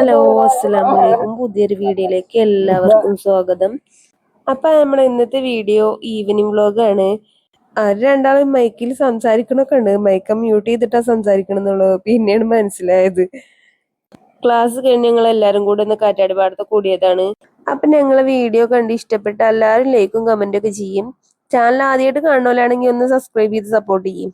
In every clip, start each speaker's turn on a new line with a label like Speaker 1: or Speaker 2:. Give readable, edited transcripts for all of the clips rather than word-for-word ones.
Speaker 1: Hello, അസ്സലാമലൈക്കും. പുതിയൊരു വീഡിയോയിലേക്ക് എല്ലാവർക്കും സ്വാഗതം. അപ്പൊ നമ്മളെ ഇന്നത്തെ വീഡിയോ ഈവനിങ് വ്ലോഗാണ്. രണ്ടാളും മൈക്കിൽ സംസാരിക്കണൊക്കെ ഉണ്ട്. മൈക്ക മ്യൂട്ട് ചെയ്തിട്ടാ സംസാരിക്കണമെന്നുള്ളത് പിന്നെയാണ് മനസ്സിലായത്. ക്ലാസ് കഴിഞ്ഞ് ഞങ്ങൾ എല്ലാരും കൂടെ ഒന്ന് കാറ്റാടി പാടത്ത് കൂടിയതാണ്. അപ്പൊ ഞങ്ങളെ വീഡിയോ കണ്ട് ഇഷ്ടപ്പെട്ട എല്ലാവരും ലൈക്കും കമന്റും ഒക്കെ ചെയ്യും. ചാനൽ ആദ്യമായിട്ട് കാണുന്നവരാണെങ്കിൽ ഒന്ന് സബ്സ്ക്രൈബ് ചെയ്ത് സപ്പോർട്ട് ചെയ്യും.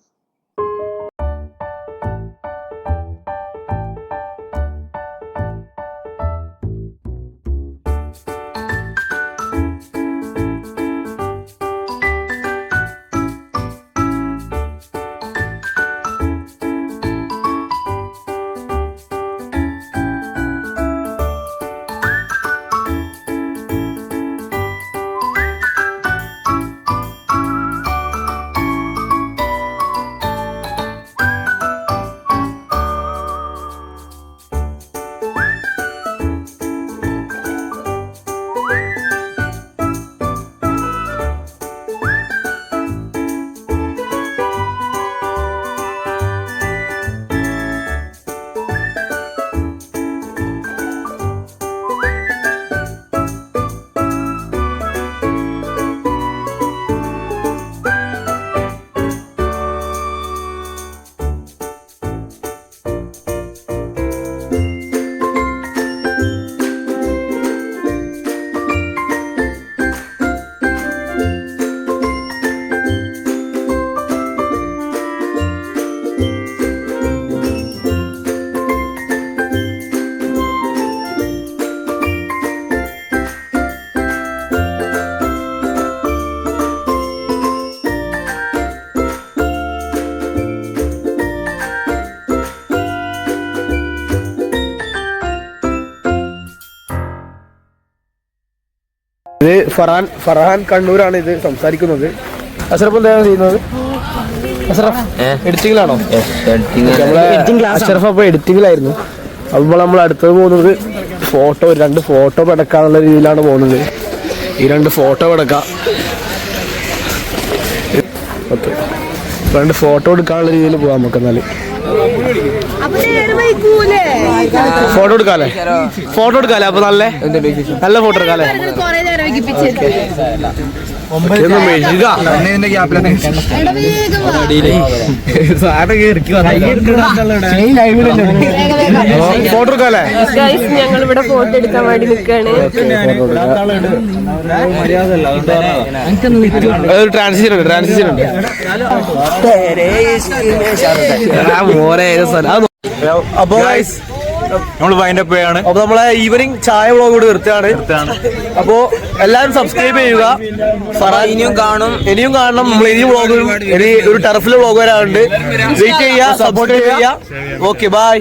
Speaker 2: ഇത് ഫർഹാൻ കണ്ണൂരാണ് ഇത് സംസാരിക്കുന്നത്. അഷ്റഫ് എന്താണ് ചെയ്യുന്നത്? അഷ്റഫ് എഡിറ്റിംഗിലാണോ? അഷ്റഫ് അപ്പൊ എഡിറ്റിംഗിലായിരുന്നു. അപ്പോൾ നമ്മൾ അടുത്തത് പോകുന്നത് രണ്ട് ഫോട്ടോ പടക്കാന്നുള്ള രീതിയിലാണ് പോകുന്നത്. ഈ 2 ഫോട്ടോ പടക്കാം. ഓക്കെ, 2 ഫോട്ടോ എടുക്കാനുള്ള രീതിയിൽ പോവാം നമുക്ക്. എന്നാല് ഫോട്ടോ എടുക്കാല്ലേ? അപ്പൊ നല്ല ഫോട്ടോ എടുക്കാല്ലേ? ഫോട്ടോ എടുക്കാല്ലേ?
Speaker 1: ഞങ്ങൾ ഇവിടെ ഫോട്ടോ എടുക്കാൻ വേണ്ടി നിൽക്കാണ്.
Speaker 2: ട്രാൻസിഷൻ ഉണ്ട്. അപ്പൊ നമ്മളെ ഈവനിങ് ചായ വ്ളോഗ് കൂടി നിർത്തുകയാണ്. അപ്പോ എല്ലാരും സബ്സ്ക്രൈബ് ചെയ്യുക. ഇനിയും കാണണം. നമ്മൾ ഇനി വ്ളോഗും ഒരു ടർഫിലെ വ്ളോഗ് വരാറുണ്ട്. വെയിറ്റ് ചെയ്യുക, സപ്പോർട്ട് ചെയ്യുക. Okay, by.